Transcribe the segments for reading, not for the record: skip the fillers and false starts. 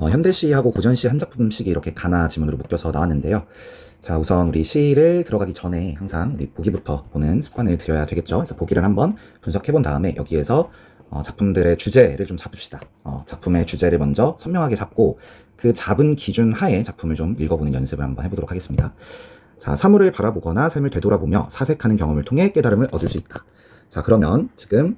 현대시하고 고전시 한 작품씩이 이렇게 가나 지문으로 묶여서 나왔는데요. 자, 우선 우리 시를 들어가기 전에 항상 우리 보기부터 보는 습관을 들여야 되겠죠. 그래서 보기를 한번 분석해 본 다음에 여기에서 작품들의 주제를 좀 잡읍시다. 작품의 주제를 먼저 선명하게 잡고 그 잡은 기준 하에 작품을 좀 읽어보는 연습을 한번 해보도록 하겠습니다. 자, 사물을 바라보거나 삶을 되돌아보며 사색하는 경험을 통해 깨달음을 얻을 수 있다. 자, 그러면 지금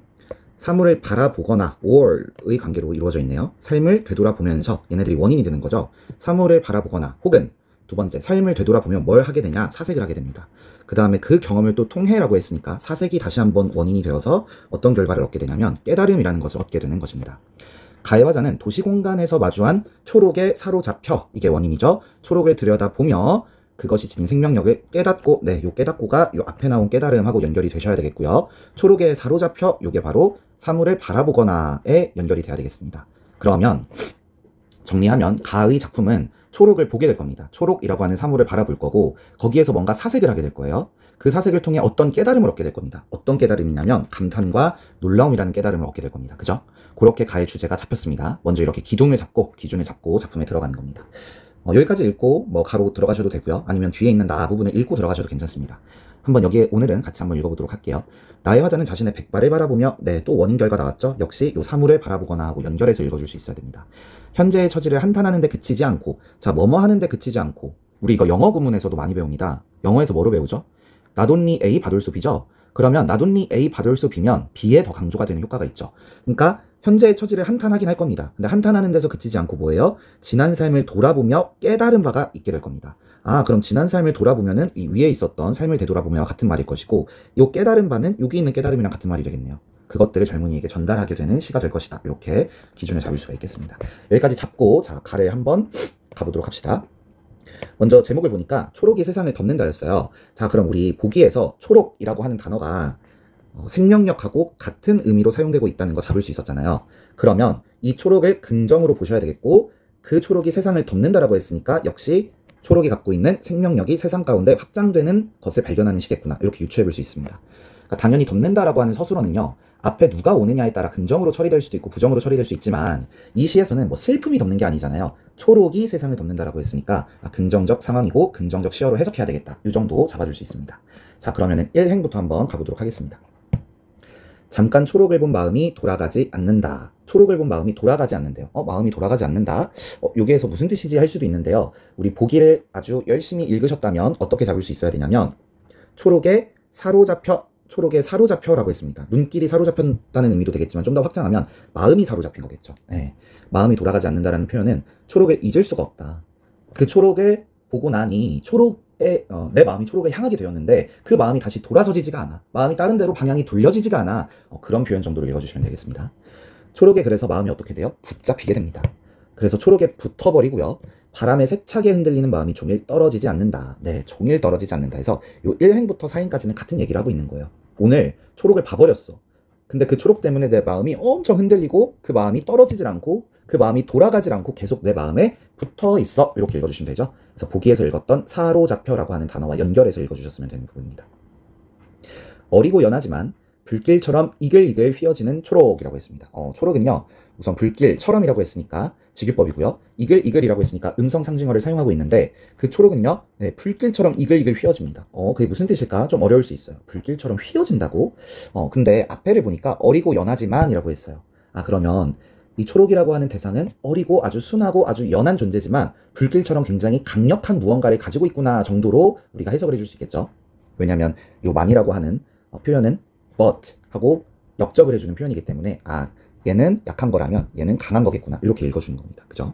사물을 바라보거나 or의 관계로 이루어져 있네요. 삶을 되돌아보면서 얘네들이 원인이 되는 거죠. 사물을 바라보거나 혹은 두 번째, 삶을 되돌아보면 뭘 하게 되냐? 사색을 하게 됩니다. 그 다음에 그 경험을 또 통해라고 했으니까 사색이 다시 한번 원인이 되어서 어떤 결과를 얻게 되냐면 깨달음이라는 것을 얻게 되는 것입니다. 가해화자는 도시공간에서 마주한 초록에 사로잡혀, 이게 원인이죠. 초록을 들여다보며 그것이 지닌 생명력을 깨닫고, 요 깨닫고가 요 앞에 나온 깨달음하고 연결이 되셔야 되겠고요. 초록에 사로잡혀, 요게 바로 사물을 바라보거나에 연결이 돼야 되겠습니다. 그러면 정리하면 가의 작품은 초록을 보게 될 겁니다. 초록이라고 하는 사물을 바라볼 거고 거기에서 뭔가 사색을 하게 될 거예요. 그 사색을 통해 어떤 깨달음을 얻게 될 겁니다. 어떤 깨달음이냐면 감탄과 놀라움이라는 깨달음을 얻게 될 겁니다. 그죠? 그렇게 가의 주제가 잡혔습니다. 먼저 이렇게 기준을 잡고 작품에 들어가는 겁니다. 여기까지 읽고 뭐 가로 들어가셔도 되고요. 아니면 뒤에 있는 나 부분을 읽고 들어가셔도 괜찮습니다. 한번 여기에 오늘은 같이 한번 읽어보도록 할게요. 나의 화자는 자신의 백발을 바라보며, 또 원인 결과 나왔죠? 역시 요 사물을 바라보거나 하고 연결해서 읽어줄 수 있어야 됩니다. 현재의 처지를 한탄하는데 그치지 않고, 자, 뭐뭐 하는데 그치지 않고, 우리 이거 영어 구문에서도 많이 배웁니다. 영어에서 뭐로 배우죠? not only A but also B죠? 그러면 not only A but also B면 B에 더 강조가 되는 효과가 있죠. 그러니까 현재의 처지를 한탄하긴 할 겁니다. 근데 한탄하는 데서 그치지 않고 뭐예요? 지난 삶을 돌아보며 깨달은 바가 있게 될 겁니다. 그럼 지난 삶을 돌아보면은 이 위에 있었던 삶을 되돌아보며와 같은 말일 것이고, 요 깨달은 바는 여기 있는 깨달음이랑 같은 말이 되겠네요. 그것들을 젊은이에게 전달하게 되는 시가 될 것이다. 이렇게 기준을 잡을 수가 있겠습니다. 여기까지 잡고, 자, 가를 한번 가보도록 합시다. 먼저 제목을 보니까 초록이 세상을 덮는다였어요. 자, 그럼 우리 보기에서 초록이라고 하는 단어가 생명력하고 같은 의미로 사용되고 있다는 거 잡을 수 있었잖아요. 그러면 이 초록을 긍정으로 보셔야 되겠고, 그 초록이 세상을 덮는다라고 했으니까 역시 초록이 갖고 있는 생명력이 세상 가운데 확장되는 것을 발견하는 시겠구나. 이렇게 유추해 볼 수 있습니다. 그러니까 당연히 덮는다라고 하는 서술어는요, 앞에 누가 오느냐에 따라 긍정으로 처리될 수도 있고 부정으로 처리될 수 있지만 이 시에서는 뭐 슬픔이 덮는 게 아니잖아요. 초록이 세상을 덮는다라고 했으니까 긍정적 상황이고 긍정적 시어로 해석해야 되겠다. 이 정도 잡아줄 수 있습니다. 자, 그러면은 1행부터 한번 가보도록 하겠습니다. 잠깐 초록을 본 마음이 돌아가지 않는다. 초록을 본 마음이 돌아가지 않는데요. 마음이 돌아가지 않는다. 여기에서 무슨 뜻이지 할 수도 있는데요. 우리 보기를 아주 열심히 읽으셨다면 어떻게 잡을 수 있어야 되냐면 초록에 사로잡혀라고 했습니다. 눈길이 사로잡혔다는 의미도 되겠지만 좀 더 확장하면 마음이 사로잡힌 거겠죠. 마음이 돌아가지 않는다라는 표현은 초록을 잊을 수가 없다. 그 초록을 보고 나니 내 마음이 초록을 향하게 되었는데 그 마음이 다시 돌아서지지가 않아. 마음이 다른 데로 방향이 돌려지지가 않아. 그런 표현 정도로 읽어주시면 되겠습니다. 초록에 그래서 마음이 어떻게 돼요? 붙잡히게 됩니다. 그래서 초록에 붙어버리고요. 바람에 세차게 흔들리는 마음이 종일 떨어지지 않는다. 종일 떨어지지 않는다 해서 요 1행부터 4행까지는 같은 얘기를 하고 있는 거예요. 오늘 초록을 봐버렸어. 근데 그 초록 때문에 내 마음이 엄청 흔들리고 그 마음이 떨어지질 않고 그 마음이 돌아가질 않고 계속 내 마음에 붙어 있어. 이렇게 읽어주시면 되죠. 그래서 보기에서 읽었던 사로잡혀라고 하는 단어와 연결해서 읽어주셨으면 되는 부분입니다. 어리고 연하지만 불길처럼 이글이글 휘어지는 초록이라고 했습니다. 초록은요, 우선 불길처럼이라고 했으니까 직유법이고요. 이글이글이라고 했으니까 음성 상징어를 사용하고 있는데 그 초록은요, 불길처럼 이글이글 휘어집니다. 그게 무슨 뜻일까? 좀 어려울 수 있어요. 불길처럼 휘어진다고? 근데 앞에를 보니까 어리고 연하지만이라고 했어요. 그러면 이 초록이라고 하는 대상은 어리고 아주 순하고 아주 연한 존재지만 불길처럼 굉장히 강력한 무언가를 가지고 있구나 정도로 우리가 해석을 해줄 수 있겠죠. 왜냐하면 이 만이라고 하는 표현은 but 하고 역접을 해주는 표현이기 때문에 얘는 약한 거라면 얘는 강한 거겠구나 이렇게 읽어주는 겁니다. 그죠?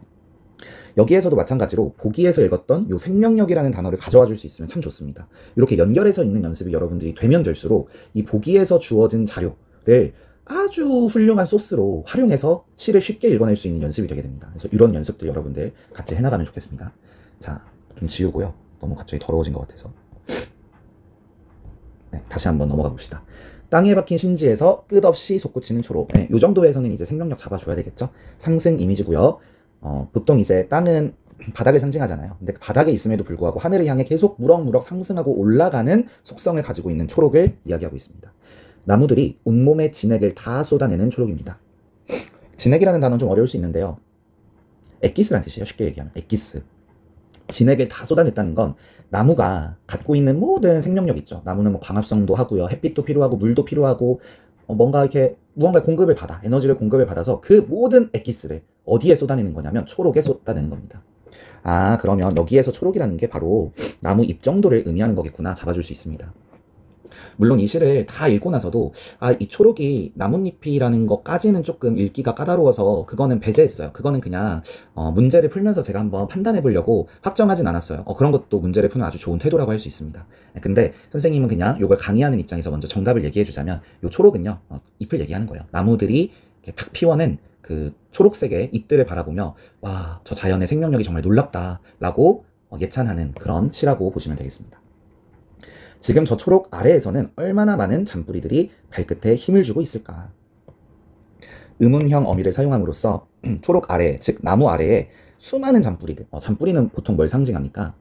여기에서도 마찬가지로 보기에서 읽었던 요 생명력이라는 단어를 가져와 줄 수 있으면 참 좋습니다. 이렇게 연결해서 읽는 연습이 여러분들이 되면 될수록 이 보기에서 주어진 자료를 아주 훌륭한 소스로 활용해서 시를 쉽게 읽어낼 수 있는 연습이 되게 됩니다. 그래서 이런 연습들 여러분들 같이 해나가면 좋겠습니다. 자, 좀 지우고요. 너무 갑자기 더러워진 것 같아서. 다시 한번 넘어가 봅시다. 땅에 박힌 심지에서 끝없이 솟구치는 초록. 이 정도에서는 이제 생명력 잡아줘야 되겠죠. 상승 이미지고요. 보통 이제 땅은 바닥을 상징하잖아요. 근데 그 바닥에 있음에도 불구하고 하늘을 향해 계속 무럭무럭 상승하고 올라가는 속성을 가지고 있는 초록을 이야기하고 있습니다. 나무들이 온몸의 진액을 다 쏟아내는 초록입니다. 진액이라는 단어는 좀 어려울 수 있는데요. 엑기스란 뜻이에요. 쉽게 얘기하면 엑기스. 진액을 다 쏟아냈다는 건 나무가 갖고 있는 모든 생명력 있죠. 나무는 뭐 광합성도 하고요. 햇빛도 필요하고 물도 필요하고 뭔가 이렇게 무언가 공급을 받아 에너지를 공급을 받아서 그 모든 엑기스를 어디에 쏟아내는 거냐면 초록에 쏟아내는 겁니다. 아, 그러면 여기에서 초록이라는 게 바로 나무 잎 정도를 의미하는 거겠구나 잡아줄 수 있습니다. 물론 이 시를 다 읽고 나서도 이 초록이 나뭇잎이라는 것까지는 조금 읽기가 까다로워서 그거는 배제했어요. 그거는 그냥 문제를 풀면서 제가 한번 판단해 보려고 확정하진 않았어요. 그런 것도 문제를 푸는 아주 좋은 태도라고 할 수 있습니다. 근데 선생님은 그냥 이걸 강의하는 입장에서 먼저 정답을 얘기해 주자면 이 초록은요, 잎을 얘기하는 거예요. 나무들이 이렇게 탁 피워낸 그 초록색의 잎들을 바라보며 와, 저 자연의 생명력이 정말 놀랍다 라고 예찬하는 그런 시라고 보시면 되겠습니다. 지금 저 초록 아래에서는 얼마나 많은 잔뿌리들이 발끝에 힘을 주고 있을까? 의문형 어미를 사용함으로써 초록 아래, 즉 나무 아래에 수많은 잔뿌리들, 잔뿌리는 보통 뭘 상징합니까?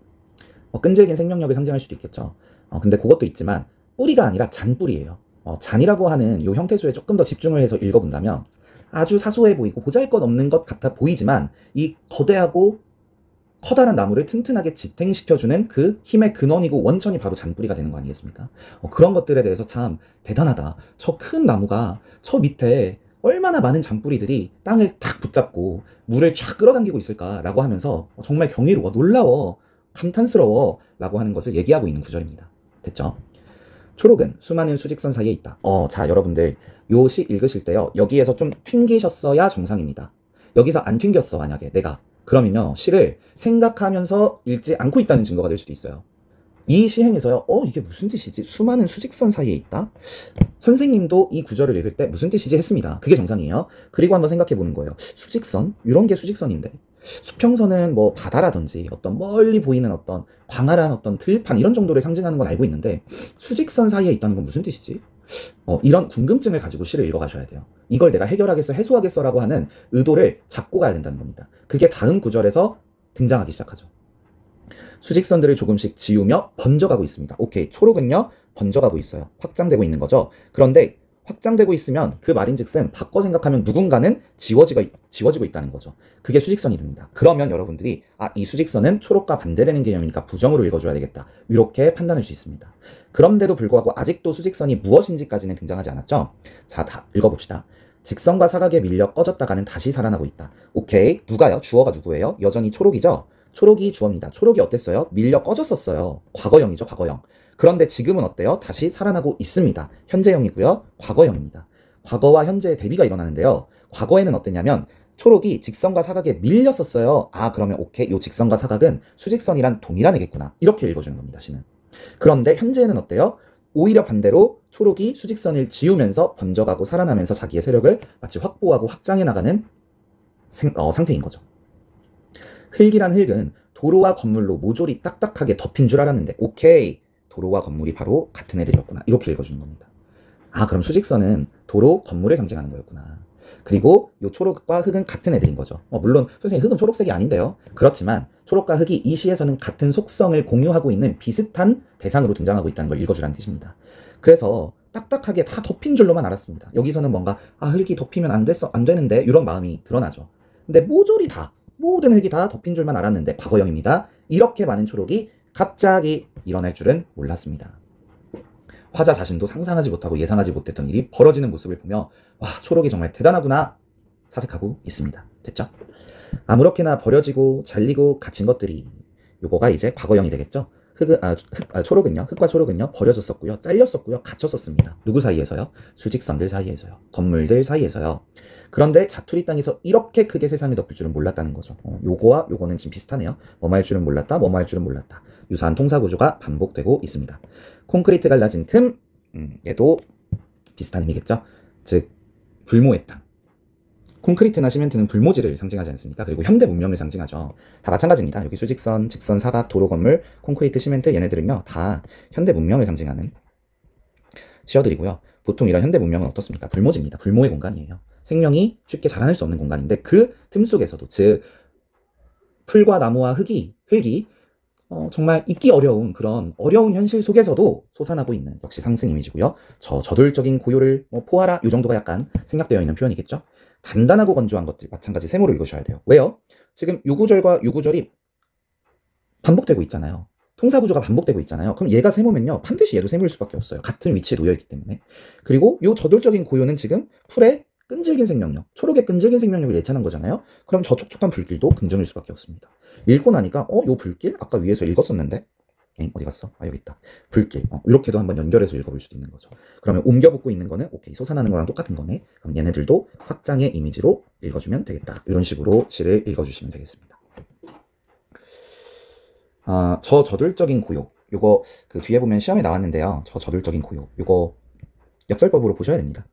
끈질긴 생명력을 상징할 수도 있겠죠. 근데 그것도 있지만 뿌리가 아니라 잔뿌리예요. 잔이라고 하는 이 형태소에 조금 더 집중을 해서 읽어본다면 아주 사소해 보이고 보잘것없는 것 같아 보이지만 이 거대하고 커다란 나무를 튼튼하게 지탱시켜주는 그 힘의 근원이고 원천이 바로 잔뿌리가 되는 거 아니겠습니까? 그런 것들에 대해서 참 대단하다. 저 큰 나무가 저 밑에 얼마나 많은 잔뿌리들이 땅을 탁 붙잡고 물을 쫙 끌어당기고 있을까라고 하면서 정말 경이로워, 놀라워, 감탄스러워 라고 하는 것을 얘기하고 있는 구절입니다. 됐죠? 초록은 수많은 수직선 사이에 있다. 자, 여러분들 요 시 읽으실 때요, 여기에서 좀 튕기셨어야 정상입니다. 여기서 안 튕겼어, 만약에 내가. 그러면요, 시를 생각하면서 읽지 않고 있다는 증거가 될 수도 있어요. 이 시행에서요, 이게 무슨 뜻이지? 수많은 수직선 사이에 있다? 선생님도 이 구절을 읽을 때 무슨 뜻이지 했습니다. 그게 정상이에요. 그리고 한번 생각해 보는 거예요. 수직선? 이런 게 수직선인데. 수평선은 뭐 바다라든지 어떤 멀리 보이는 어떤 광활한 어떤 들판 이런 정도를 상징하는 건 알고 있는데 수직선 사이에 있다는 건 무슨 뜻이지? 이런 궁금증을 가지고 시를 읽어가셔야 돼요. 이걸 내가 해결하겠어, 해소하겠어 라고 하는 의도를 잡고 가야 된다는 겁니다. 그게 다음 구절에서 등장하기 시작하죠. 수직선들을 조금씩 지우며 번져가고 있습니다. 오케이, 초록은요 번져가고 있어요. 확장되고 있는 거죠. 그런데 확장되고 있으면 그 말인즉슨 바꿔 생각하면 누군가는 지워지고 있다는 거죠. 그게 수직선이 됩니다. 그러면 여러분들이 이 수직선은 초록과 반대되는 개념이니까 부정으로 읽어줘야 되겠다. 이렇게 판단할 수 있습니다. 그런데도 불구하고 아직도 수직선이 무엇인지까지는 등장하지 않았죠. 자, 다 읽어봅시다. 직선과 사각에 밀려 꺼졌다가는 다시 살아나고 있다. 오케이, 누가요? 주어가 누구예요? 여전히 초록이죠? 초록이 주어입니다. 초록이 어땠어요? 밀려 꺼졌었어요. 과거형이죠, 과거형. 그런데 지금은 어때요? 다시 살아나고 있습니다. 현재형이고요. 과거형입니다. 과거와 현재의 대비가 일어나는데요. 과거에는 어땠냐면 초록이 직선과 사각에 밀렸었어요. 그러면 오케이, 이 직선과 사각은 수직선이란 동일한 애겠구나. 이렇게 읽어주는 겁니다, 시는. 그런데 현재에는 어때요? 오히려 반대로 초록이 수직선을 지우면서 번져가고 살아나면서 자기의 세력을 마치 확보하고 확장해 나가는 상태인 거죠. 흙이란 흙은 도로와 건물로 모조리 딱딱하게 덮인 줄 알았는데 오케이, 도로와 건물이 바로 같은 애들이었구나. 이렇게 읽어주는 겁니다. 그럼 수직선은 도로, 건물을 상징하는 거였구나. 그리고 요 초록과 흙은 같은 애들인 거죠. 물론 선생님 흙은 초록색이 아닌데요. 그렇지만 초록과 흙이 이 시에서는 같은 속성을 공유하고 있는 비슷한 대상으로 등장하고 있다는 걸 읽어주라는 뜻입니다. 그래서 딱딱하게 다 덮인 줄로만 알았습니다. 여기서는 뭔가 흙이 덮이면 안 되는데 이런 마음이 드러나죠. 근데 모조리 다, 모든 흙이 다 덮인 줄만 알았는데 과거형입니다. 이렇게 많은 초록이 갑자기 일어날 줄은 몰랐습니다. 화자 자신도 상상하지 못하고 예상하지 못했던 일이 벌어지는 모습을 보며 와, 초록이 정말 대단하구나 사색하고 있습니다. 됐죠? 아무렇게나 버려지고 잘리고 갇힌 것들이, 요거가 이제 과거형이 되겠죠? 초록은요, 흙과 초록은요 버려졌었고요, 잘렸었고요, 갇혔었습니다. 누구 사이에서요? 수직선들 사이에서요, 건물들 사이에서요. 그런데 자투리 땅에서 이렇게 크게 세상이 덮일 줄은 몰랐다는 거죠. 요거와 요거는 지금 비슷하네요. 뭐뭐 할 줄은 몰랐다, 뭐뭐 할 줄은 몰랐다. 유사한 통사 구조가 반복되고 있습니다. 콘크리트 갈라진 틈, 얘도 비슷한 의미겠죠. 즉 불모의 땅. 콘크리트나 시멘트는 불모지를 상징하지 않습니까? 그리고 현대 문명을 상징하죠. 다 마찬가지입니다. 여기 수직선, 직선, 사각, 도로, 건물, 콘크리트, 시멘트 얘네들은요 다 현대 문명을 상징하는 시어들이고요. 보통 이런 현대 문명은 어떻습니까? 불모지입니다. 불모의 공간이에요. 생명이 쉽게 자라날 수 없는 공간인데 그 틈 속에서도, 즉 풀과 나무와 흙이 정말 잊기 어려운 그런 어려운 현실 속에서도 솟아나고 있는 역시 상승 이미지고요. 저돌적인 고요를 포하라, 이 정도가 약간 생략되어 있는 표현이겠죠. 단단하고 건조한 것들 마찬가지 세모로 읽으셔야 돼요. 왜요? 지금 요 구절과 요 구절이 반복되고 있잖아요. 통사 구조가 반복되고 있잖아요. 그럼 얘가 세모면요, 반드시 얘도 세모일 수밖에 없어요. 같은 위치에 놓여 있기 때문에. 그리고 요 저돌적인 고요는 지금 풀의 끈질긴 생명력, 초록의 끈질긴 생명력을 예찬한 거잖아요. 그럼 저 촉촉한 불길도 긍정일 수밖에 없습니다. 읽고 나니까 요 불길 아까 위에서 읽었었는데 어디 갔어? 여기 있다. 불길. 이렇게도 한번 연결해서 읽어볼 수도 있는 거죠. 그러면 옮겨 붙고 있는 거는 오케이, 솟아나는 거랑 똑같은 거네. 그럼 얘네들도 확장의 이미지로 읽어주면 되겠다. 이런 식으로 시를 읽어주시면 되겠습니다. 저돌적인 고요. 요거 그 뒤에 보면 시험에 나왔는데요. 저돌적인 고요. 요거 역설법으로 보셔야 됩니다.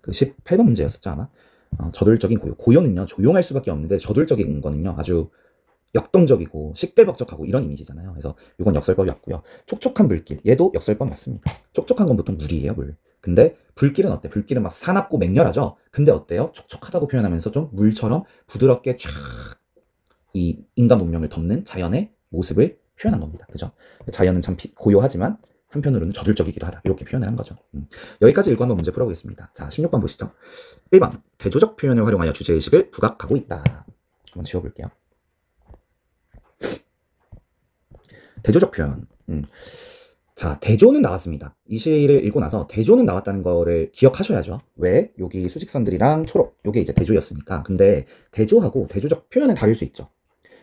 그 18번 문제였었죠, 아마. 저돌적인 고요. 고요는요, 조용할 수밖에 없는데 저돌적인 거는요, 아주 역동적이고 시끌벅적하고 이런 이미지잖아요. 그래서 이건 역설법이 없고요. 촉촉한 물길, 얘도 역설법 맞습니다. 촉촉한 건 보통 물이에요, 물. 근데 불길은 어때? 불길은 막 사납고 맹렬하죠. 근데 어때요? 촉촉하다고 표현하면서 좀 물처럼 부드럽게 쫙 이 인간 문명을 덮는 자연의 모습을 표현한 겁니다. 그죠? 자연은 참 고요하지만 한편으로는 저돌적이기도 하다. 이렇게 표현을 한 거죠. 여기까지 읽고 한번 문제 풀어보겠습니다. 자, 16번 보시죠. 1번, 대조적 표현을 활용하여 주제의식을 부각하고 있다. 한번 지워볼게요. 대조적 표현. 자, 대조는 나왔습니다. 이 시를 읽고 나서 대조는 나왔다는 거를 기억하셔야죠. 왜? 여기 수직선들이랑 초록, 요게 이제 대조였으니까. 근데 대조하고 대조적 표현은 다를 수 있죠.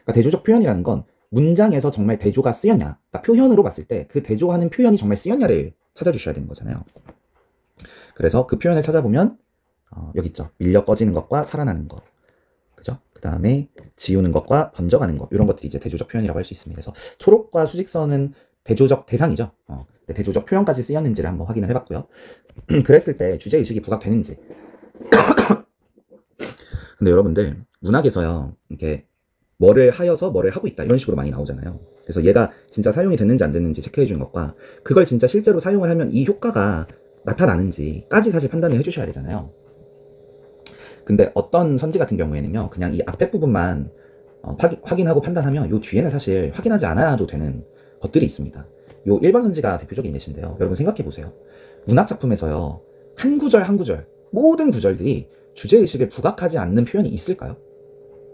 그러니까 대조적 표현이라는 건 문장에서 정말 대조가 쓰였냐, 그러니까 표현으로 봤을 때 그 대조하는 표현이 정말 쓰였냐를 찾아주셔야 되는 거잖아요. 그래서 그 표현을 찾아보면 여기 있죠. 밀려 꺼지는 것과 살아나는 것, 그죠? 그 다음에 지우는 것과 번져가는 것, 이런 것들이 이제 대조적 표현이라고 할 수 있습니다. 그래서 초록과 수직선은 대조적 대상이죠. 대조적 표현까지 쓰였는지를 한번 확인을 해봤고요. 그랬을 때 주제의식이 부각되는지. 근데 여러분들 문학에서요, 이렇게 뭐를 하여서 뭐를 하고 있다 이런 식으로 많이 나오잖아요. 그래서 얘가 진짜 사용이 됐는지 안 됐는지 체크해 주는 것과 그걸 진짜 실제로 사용을 하면 이 효과가 나타나는지까지 사실 판단을 해주셔야 되잖아요. 근데 어떤 선지 같은 경우에는요, 그냥 이 앞에 부분만 확인하고 판단하면 요 뒤에는 사실 확인하지 않아도 되는 것들이 있습니다. 요 1번 선지가 대표적인 예시인데요. 여러분 생각해 보세요. 문학 작품에서요, 한 구절 한 구절, 모든 구절들이 주제의식을 부각하지 않는 표현이 있을까요?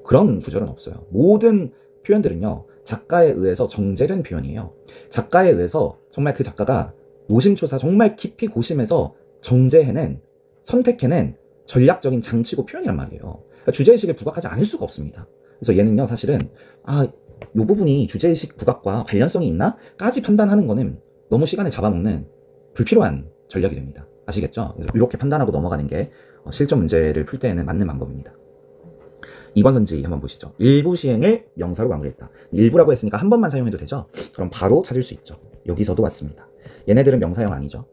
그런 구절은 없어요. 모든 표현들은요, 작가에 의해서 정제된 표현이에요. 작가에 의해서 정말 그 작가가 노심초사 정말 깊이 고심해서 정제해낸, 선택해낸 전략적인 장치고 표현이란 말이에요. 그러니까 주제의식을 부각하지 않을 수가 없습니다. 그래서 얘는요, 사실은 요 부분이 주제의식 부각과 관련성이 있나? 까지 판단하는 거는 너무 시간을 잡아먹는 불필요한 전략이 됩니다. 아시겠죠? 그래서 이렇게 판단하고 넘어가는 게 실전 문제를 풀 때에는 맞는 방법입니다. 2번 선지 한번 보시죠. 일부 시행을 명사로 마무리했다. 일부라고 했으니까 한 번만 사용해도 되죠? 그럼 바로 찾을 수 있죠. 여기서도 왔습니다. 얘네들은 명사형 아니죠.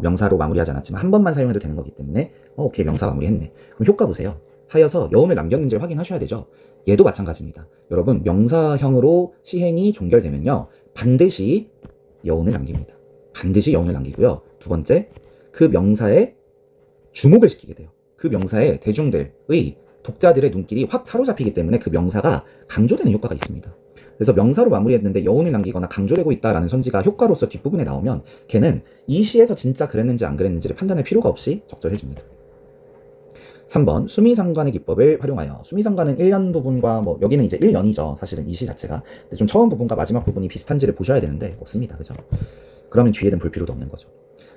명사로 마무리하지 않았지만 한 번만 사용해도 되는 거기 때문에 오케이, 명사 마무리했네. 그럼 효과 보세요. 하여서 여운을 남겼는지를 확인하셔야 되죠. 얘도 마찬가지입니다. 여러분, 명사형으로 시행이 종결되면요, 반드시 여운을 남깁니다. 반드시 여운을 남기고요. 두 번째, 그 명사에 주목을 시키게 돼요. 그 명사에 대중들의, 독자들의 눈길이 확 사로잡히기 때문에 그 명사가 강조되는 효과가 있습니다. 그래서 명사로 마무리했는데 여운을 남기거나 강조되고 있다라는 선지가 효과로서 뒷부분에 나오면 걔는 이 시에서 진짜 그랬는지 안 그랬는지를 판단할 필요가 없이 적절해집니다. 3번, 수미상관의 기법을 활용하여. 수미상관은 1년 부분과 여기는 이제 1년이죠. 사실은 이 시 자체가. 근데 좀 처음 부분과 마지막 부분이 비슷한지를 보셔야 되는데 없습니다. 그죠? 그러면 뒤에는 볼 필요도 없는 거죠.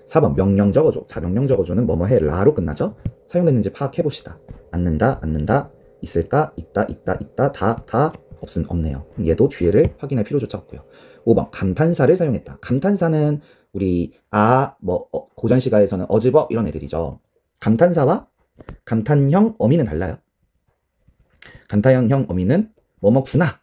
4번, 명령 적어줘. 자, 명령 적어줘는 뭐뭐해 라로 끝나죠. 사용됐는지 파악해봅시다. 않는다, 있을까, 있다, 다 없네요. 얘도 뒤에를 확인할 필요조차 없고요. 5번, 감탄사를 사용했다. 감탄사는 우리 고전시가에서는 어즈버 이런 애들이죠. 감탄사와 감탄형 어미는 달라요. 감탄형 어미는 뭐뭐구나,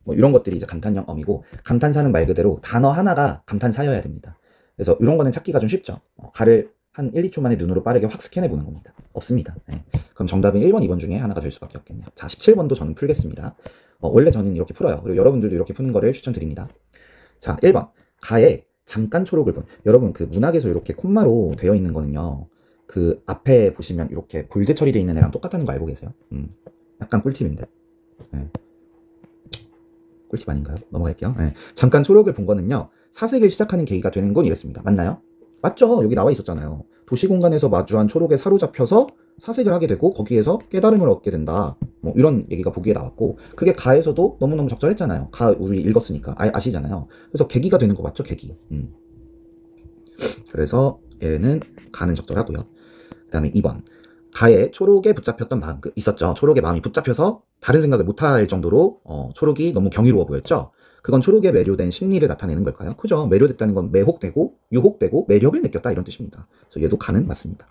이런 것들이 이제 감탄형 어미고, 감탄사는 말 그대로 단어 하나가 감탄사여야 됩니다. 그래서 이런 거는 찾기가 좀 쉽죠. 가를 한 1, 2초 만에 눈으로 빠르게 확 스캔해 보는 겁니다. 없습니다. 네. 그럼 정답은 1번, 2번 중에 하나가 될 수밖에 없겠네요. 자, 17번도 저는 풀겠습니다. 원래 저는 이렇게 풀어요. 그리고 여러분들도 이렇게 푸는 거를 추천드립니다. 자, 1번. 가에 잠깐 초록을 본. 여러분, 그 문학에서 이렇게 콤마로 되어 있는 거는요, 그 앞에 보시면 이렇게 볼드 처리되어 있는 애랑 똑같다는 거 알고 계세요? 약간 꿀팁인데. 네. 꿀팁 아닌가요? 넘어갈게요. 네. 잠깐 초록을 본 거는요, 사색을 시작하는 계기가 되는 건 이랬습니다. 맞나요? 맞죠? 여기 나와 있었잖아요. 도시 공간에서 마주한 초록에 사로잡혀서 사색을 하게 되고 거기에서 깨달음을 얻게 된다. 뭐 이런 얘기가 보기에 나왔고, 그게 가에서도 너무너무 적절했잖아요. 가 우리 읽었으니까 아시잖아요. 그래서 계기가 되는 거 맞죠? 계기. 그래서 얘는 가는 적절하고요. 그 다음에 2번. 가에 초록에 붙잡혔던 마음 있었죠. 초록의 마음이 붙잡혀서 다른 생각을 못할 정도로 초록이 너무 경이로워 보였죠. 그건 초록에 매료된 심리를 나타내는 걸까요? 그죠. 매료됐다는 건 매혹되고 유혹되고 매력을 느꼈다 이런 뜻입니다. 그래서 얘도 가는 맞습니다.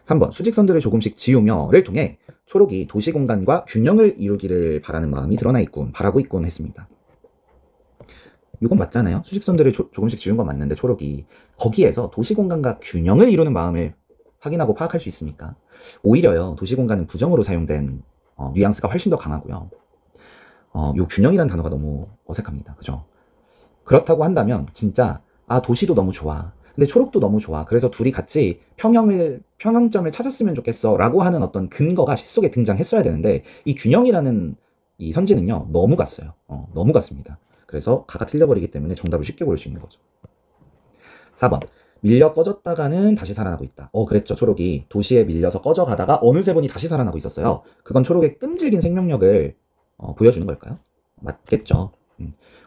3번. 수직선들을 조금씩 지우며를 통해 초록이 도시공간과 균형을 이루기를 바라는 마음이 드러나 있군, 바라고 있군 했습니다. 이건 맞잖아요. 수직선들을 조금씩 지운 건 맞는데 초록이 거기에서 도시공간과 균형을 이루는 마음을 확인하고 파악할 수 있습니까? 오히려요, 도시공간은 부정으로 사용된 뉘앙스가 훨씬 더 강하고요. 요 균형이라는 단어가 너무 어색합니다. 그죠? 그렇다고 한다면 진짜 도시도 너무 좋아, 근데 초록도 너무 좋아, 그래서 둘이 같이 평형점을 찾았으면 좋겠어 라고 하는 어떤 근거가 시 속에 등장했어야 되는데, 이 균형이라는 이 선지는요 너무 갔어요. 너무 갔습니다. 그래서 가가 틀려버리기 때문에 정답을 쉽게 고를 수 있는 거죠. 4번. 밀려 꺼졌다가는 다시 살아나고 있다. 그랬죠. 초록이 도시에 밀려서 꺼져가다가 어느새 보니 다시 살아나고 있었어요. 그건 초록의 끈질긴 생명력을 보여주는 걸까요? 맞겠죠.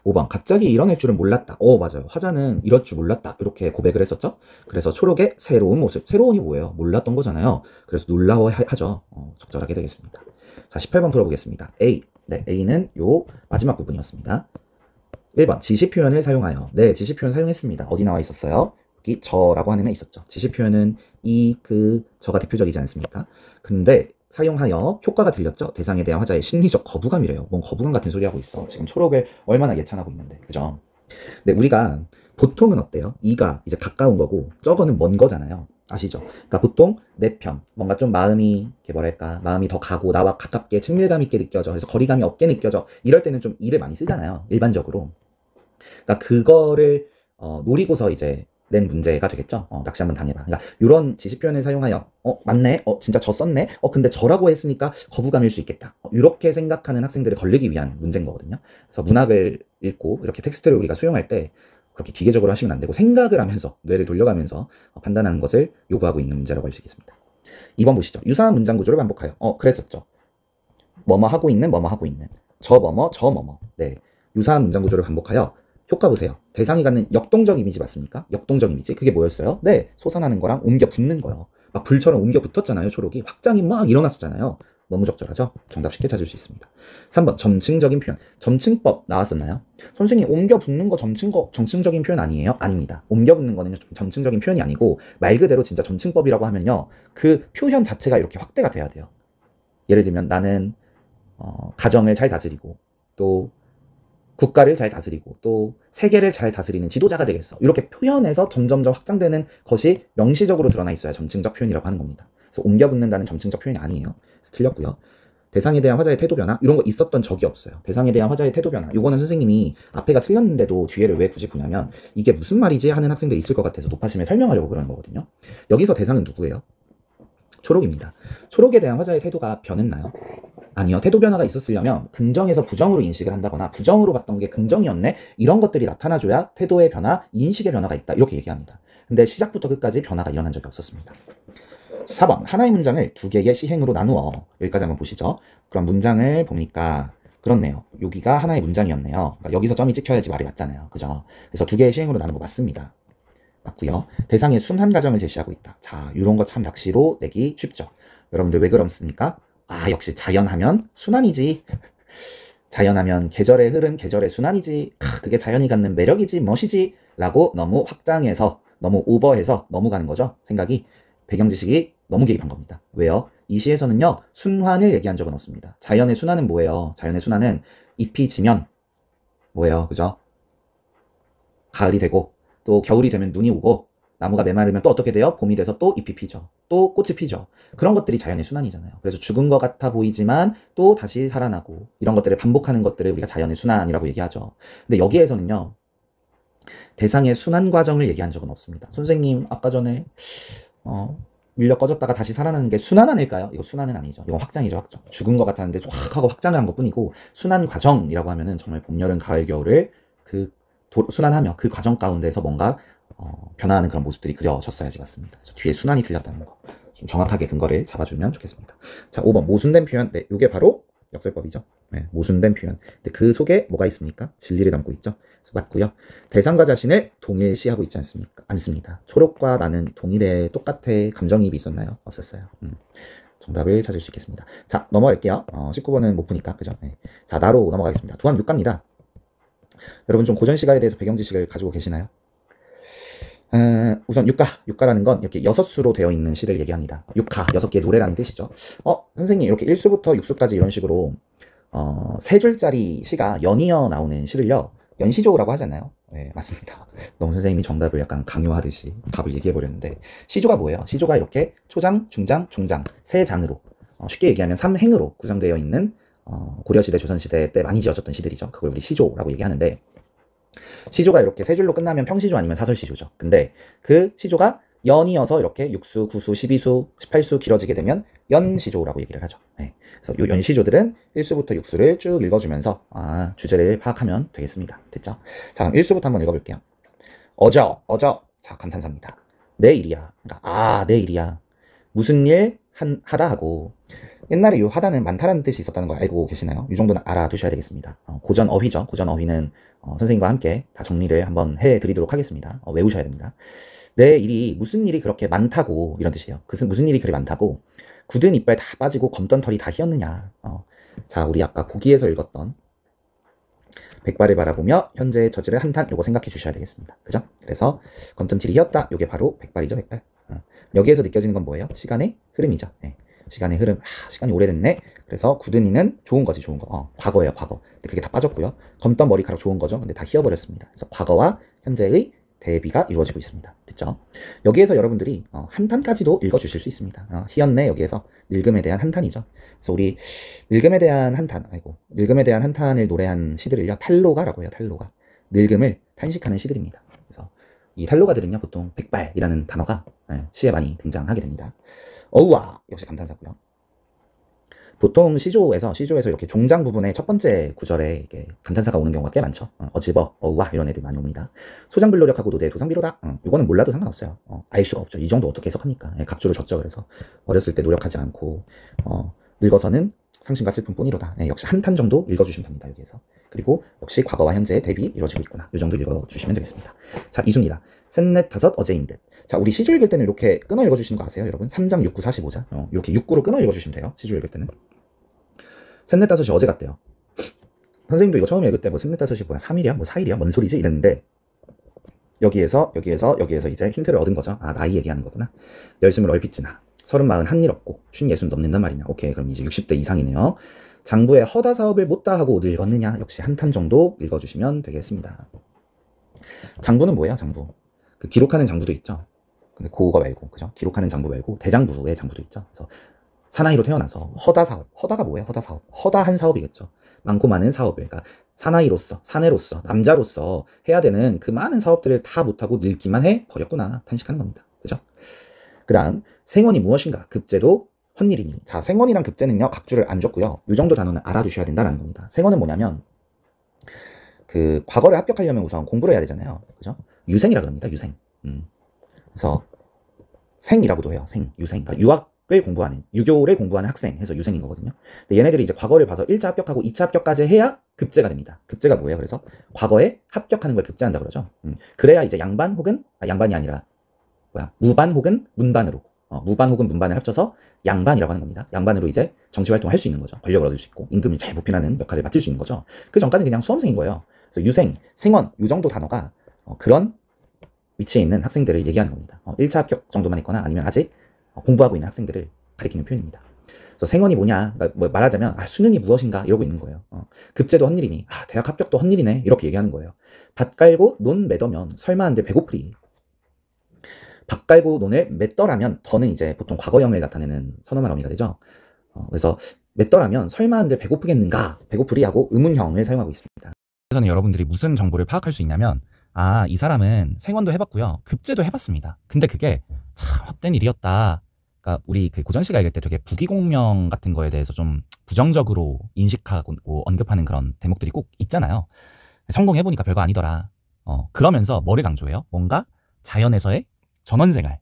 5번. 갑자기 일어날 줄은 몰랐다. 맞아요. 화자는 이럴 줄 몰랐다 이렇게 고백을 했었죠. 그래서 초록의 새로운 모습, 새로운이 뭐예요? 몰랐던 거잖아요. 그래서 놀라워하죠. 적절하게 되겠습니다. 자, 18번 풀어보겠습니다. A. 네, A는 요 마지막 부분이었습니다. 1번. 지시 표현을 사용하여. 네, 지시 표현 사용했습니다. 어디 나와 있었어요? 여기 저라고 하는 애 있었죠. 지시 표현은 이, 그, 저가 대표적이지 않습니까? 근데 사용하여 효과가 들렸죠. 대상에 대한 화자의 심리적 거부감이래요. 뭔 거부감 같은 소리 하고 있어. 지금 초록을 얼마나 예찬하고 있는데, 그죠? 근데 우리가 보통은 어때요? 이가 이제 가까운 거고 저거는 먼 거잖아요. 아시죠? 그러니까 보통 내 편, 뭔가 좀 마음이 뭐랄까, 마음이 더 가고 나와 가깝게 친밀감 있게 느껴져, 그래서 거리감이 없게 느껴져, 이럴 때는 좀 이를 많이 쓰잖아요, 일반적으로. 그러니까 그거를 노리고서 이제 낸 문제가 되겠죠. 낚시 한번 당해봐. 그러니까 이런 지시 표현을 사용하여 맞네, 진짜 저 썼네, 근데 저라고 했으니까 거부감일 수 있겠다, 이렇게 생각하는 학생들을 걸리기 위한 문제인 거거든요. 그래서 문학을 읽고 이렇게 텍스트를 우리가 수용할 때 그렇게 기계적으로 하시면 안 되고 생각을 하면서, 뇌를 돌려가면서 판단하는 것을 요구하고 있는 문제라고 할 수 있겠습니다. 2번 보시죠. 유사한 문장 구조를 반복하여. 그랬었죠. 뭐뭐 하고 있는, 뭐뭐 하고 있는, 저 뭐뭐, 저 뭐뭐. 네, 유사한 문장 구조를 반복하여. 효과 보세요. 대상이 갖는 역동적 이미지 맞습니까? 역동적 이미지. 그게 뭐였어요? 네, 솟아나는 거랑 옮겨 붙는 거요. 막 불처럼 옮겨 붙었잖아요. 초록이 확장이 막 일어났었잖아요. 너무 적절하죠? 정답 쉽게 찾을 수 있습니다. 3번. 점층적인 표현. 점층법 나왔었나요? 선생님, 옮겨 붙는 거 점층적인 표현 아니에요? 아닙니다. 옮겨 붙는 거는 점층적인 표현이 아니고 말 그대로 진짜 점층법이라고 하면요, 그 표현 자체가 이렇게 확대가 돼야 돼요. 예를 들면 나는 가정을 잘 다스리고, 또 국가를 잘 다스리고, 또 세계를 잘 다스리는 지도자가 되겠어, 이렇게 표현해서 점점점 확장되는 것이 명시적으로 드러나 있어야 점층적 표현이라고 하는 겁니다. 그래서 옮겨 붙는다는 점층적 표현이 아니에요. 그래서 틀렸고요. 대상에 대한 화자의 태도 변화, 이런 거 있었던 적이 없어요. 대상에 대한 화자의 태도 변화, 이거는 선생님이 앞에가 틀렸는데도 뒤에를 왜 굳이 보냐면 이게 무슨 말이지 하는 학생들이 있을 것 같아서 높아심에 설명하려고 그러는 거거든요. 여기서 대상은 누구예요? 초록입니다. 초록에 대한 화자의 태도가 변했나요? 아니요. 태도 변화가 있었으려면 긍정에서 부정으로 인식을 한다거나 부정으로 봤던 게 긍정이었네, 이런 것들이 나타나줘야 태도의 변화, 인식의 변화가 있다, 이렇게 얘기합니다. 근데 시작부터 끝까지 변화가 일어난 적이 없었습니다. 4번. 하나의 문장을 두 개의 시행으로 나누어. 여기까지 한번 보시죠. 그럼 문장을 보니까 그렇네요. 여기가 하나의 문장이었네요. 그러니까 여기서 점이 찍혀야지 말이 맞잖아요. 그죠? 그래서 두 개의 시행으로 나눈 거 맞습니다. 맞고요. 대상의 순환 과정을 제시하고 있다. 자, 이런 거 참 낚시로 내기 쉽죠. 여러분들 왜 그렇습니까? 역시 자연하면 순환이지. 자연하면 계절의 흐름, 계절의 순환이지. 그게 자연이 갖는 매력이지, 멋이지 라고 너무 확장해서, 너무 오버해서 넘어가는 거죠. 생각이. 배경 지식이 너무 개입한 겁니다. 왜요? 이 시에서는요, 순환을 얘기한 적은 없습니다. 자연의 순환은 뭐예요? 자연의 순환은 잎이 지면 뭐예요? 그죠? 가을이 되고, 또 겨울이 되면 눈이 오고, 나무가 메마르면 또 어떻게 돼요? 봄이 돼서 또 잎이 피죠. 또 꽃이 피죠. 그런 것들이 자연의 순환이잖아요. 그래서 죽은 것 같아 보이지만 또 다시 살아나고, 이런 것들을 반복하는 것들을 우리가 자연의 순환이라고 얘기하죠. 근데 여기에서는요, 대상의 순환 과정을 얘기한 적은 없습니다. 선생님, 아까 전에 밀려 꺼졌다가 다시 살아나는 게 순환 아닐까요? 이거 순환은 아니죠. 이건 확장이죠, 확장. 죽은 것 같았는데 확 하고 확장을 한 것뿐이고, 순환 과정이라고 하면은 정말 봄, 여름, 가을, 겨울을 순환하며 그 과정 가운데서 뭔가 변화하는 그런 모습들이 그려졌어야지 맞습니다. 그래서 뒤에 순환이 틀렸다는 거 좀 정확하게 근거를 잡아주면 좋겠습니다. 자, 5번 모순된 표현. 네, 이게 바로 역설법이죠. 네, 모순된 표현. 근데 그 속에 뭐가 있습니까? 진리를 담고 있죠. 그래서 맞고요. 대상과 자신을 동일시하고 있지 않습니까? 않습니다. 초록과 나는 동일해, 똑같아. 감정이입이 있었나요? 없었어요. 정답을 찾을 수 있겠습니다. 자, 넘어갈게요. 19번은 못 푸니까, 그죠? 네. 자, 나로 넘어가겠습니다. 두함 육가입니다. 여러분 좀 고전 시가에 대해서 배경 지식을 가지고 계시나요? 우선 육가라는 건 이렇게 6수로 되어 있는 시를 얘기합니다. 육가, 6개의 노래라는 뜻이죠. 선생님 이렇게 1수부터 6수까지 이런 식으로 3줄짜리 시가 연이어 나오는 시를요, 연시조라고 하잖아요. 네, 맞습니다. 너무 선생님이 정답을 약간 강요하듯이 답을 얘기해버렸는데, 시조가 뭐예요? 시조가 이렇게 초장, 중장, 종장 3장으로, 쉽게 얘기하면 3행으로 구성되어 있는 고려시대, 조선시대 때 많이 지어졌던 시들이죠. 그걸 우리 시조라고 얘기하는데, 시조가 이렇게 3줄로 끝나면 평시조 아니면 사설시조죠. 근데 그 시조가 연이어서 이렇게 6수, 9수, 12수, 18수 길어지게 되면 연시조라고 얘기를 하죠. 네. 그래서 이 연시조들은 1수부터 6수를 쭉 읽어주면서 주제를 파악하면 되겠습니다. 됐죠? 자, 그럼 1수부터 한번 읽어볼게요. 어저. 자, 감탄사입니다. 내 일이야. 그러니까, 내 일이야. 무슨 일 하다 하고, 옛날에 이 하다는 많다라는 뜻이 있었다는 거 알고 계시나요? 이 정도는 알아두셔야 되겠습니다. 고전 어휘죠. 고전 어휘는 선생님과 함께 다 정리를 한번 해드리도록 하겠습니다. 외우셔야 됩니다. 내 일이 무슨 일이 그렇게 많다고, 이런 뜻이에요. 무슨 일이 그리 많다고 굳은 이빨 다 빠지고 검던 털이 다 휘었느냐. 자, 우리 아까 보기에서 읽었던 백발을 바라보며 현재의 처지를 한탄, 요거 생각해 주셔야 되겠습니다. 그죠? 그래서 검던 털이 휘었다, 요게 바로 백발이죠. 백발. 여기에서 느껴지는 건 뭐예요? 시간의 흐름이죠. 네. 시간의 흐름. 시간이 오래됐네. 그래서 굳은 이는 좋은 거지, 좋은 거. 과거예요, 과거. 근데 그게 다 빠졌고요. 검던 머리카락 좋은 거죠. 근데 다 휘어버렸습니다. 그래서 과거와 현재의 대비가 이루어지고 있습니다. 됐죠? 여기에서 여러분들이 한탄까지도 읽어주실 수 있습니다. 휘었네, 여기에서 늙음에 대한 한탄이죠. 그래서 우리 늙음에 대한 한탄, 늙음에 대한 한탄을 노래한 시들을요, 탈로가라고 해요. 탈로가. 늙음을 탄식하는 시들입니다. 그래서 이 탈로가들은요, 보통 백발이라는 단어가 시에 많이 등장하게 됩니다. 어우와, 역시 감탄사고요. 보통 시조에서 이렇게 종장 부분의 첫 번째 구절에 이렇게 감탄사가 오는 경우가 꽤 많죠. 어집어, 어우와 이런 애들 많이 옵니다. 소장불노력하고 노대 도상비로다. 이거는 몰라도 상관없어요. 알 수가 없죠. 이 정도 어떻게 해석합니까? 각주를 줬죠. 그래서 어렸을 때 노력하지 않고 늙어서는 상심과 슬픔뿐이로다. 역시 한탄 정도 읽어주시면 됩니다. 여기에서. 그리고 역시 과거와 현재의 대비 이루어지고 있구나. 이 정도 읽어주시면 되겠습니다. 자, 이수입니다. 셋넷 다섯 어제인 듯. 자, 우리 시조 읽을 때는 이렇게 끊어 읽어주시는 거 아세요, 여러분? 3장 6구 45자. 이렇게 6구로 끊어 읽어주시면 돼요. 시조 읽을 때는. 셋넷 다섯이 어제 같대요. 선생님도 이거 처음에 읽을 때 뭐 셋넷 다섯이 뭐야? 3일이야? 뭐 4일이야? 뭔 소리지? 이랬는데 여기에서 이제 힌트를 얻은 거죠. 나이 얘기하는 거구나. 열스물 얼핏지나. 30, 40 한일 없고 50, 넘는단 말이냐. 오케이, 그럼 이제 60대 이상이네요. 장부의 허다 사업을 못다 하고 늙었느냐. 역시 한탄 정도 읽어주시면 되겠습니다. 장부는 뭐예요? 장부. 그 기록하는 장부도 있죠. 근데 그거 말고, 그죠? 기록하는 장부 말고 대장부의 장부도 있죠. 그래서 사나이로 태어나서 허다 사업. 허다가 뭐예요? 허다 사업. 허다한 사업이겠죠. 많고 많은 사업을, 그러니까 사나이로서, 사내로서, 남자로서 해야 되는 그 많은 사업들을 다 못하고 늙기만 해 버렸구나. 탄식하는 겁니다. 그죠? 그 다음, 생원이 무엇인가? 급제도 헛일이니. 자, 생원이랑 급제는요, 각주를 안 줬고요. 이 정도 단어는 알아두셔야 된다는 겁니다. 생원은 뭐냐면, 그 과거를 합격하려면 우선 공부를 해야 되잖아요. 그죠? 유생이라 그럽니다. 유생. 그래서 생이라고도 해요. 유생. 그러니까 유학을 공부하는, 유교를 공부하는 학생 해서 유생인 거거든요. 근데 얘네들이 이제 과거를 봐서 1차 합격하고 2차 합격까지 해야 급제가 됩니다. 급제가 뭐예요? 그래서 과거에 합격하는 걸 급제한다 그러죠. 그래야 이제 양반 혹은 양반이 아니라 무반 혹은 문반으로, 무반 혹은 문반을 합쳐서 양반이라고 하는 겁니다. 양반으로 이제 정치 활동을 할 수 있는 거죠. 권력을 얻을 수 있고 임금을 잘 보필하는 역할을 맡을 수 있는 거죠. 그 전까지는 그냥 수험생인 거예요. 그래서 유생, 생원 이 정도 단어가 그런 위치에 있는 학생들을 얘기하는 겁니다. 1차 합격 정도만 했거나 아니면 아직 공부하고 있는 학생들을 가리키는 표현입니다. 그래서 생원이 뭐냐, 그러니까 뭐 말하자면 수능이 무엇인가 이러고 있는 거예요. 급제도 헛일이니, 대학 합격도 헛일이네 이렇게 얘기하는 거예요. 밭 깔고 논 매더면 설마 한들 배고프리. 밭 깔고 논을 맺더라면, 더는 이제 보통 과거형을 나타내는 선어말 어미가 되죠. 그래서 맺더라면 설마 한들 배고프겠는가, 배고프리 하고 의문형을 사용하고 있습니다. 그래서는 여러분들이 무슨 정보를 파악할 수 있냐면, 이 사람은 생원도 해봤고요, 급제도 해봤습니다. 근데 그게 참 헛된 일이었다. 그러니까 우리 그 고전시가 읽을 때 되게 부기공명 같은 거에 대해서 좀 부정적으로 인식하고 언급하는 그런 대목들이 꼭 있잖아요. 성공해보니까 별거 아니더라. 그러면서 뭐를 강조해요? 뭔가 자연에서의 전원생활,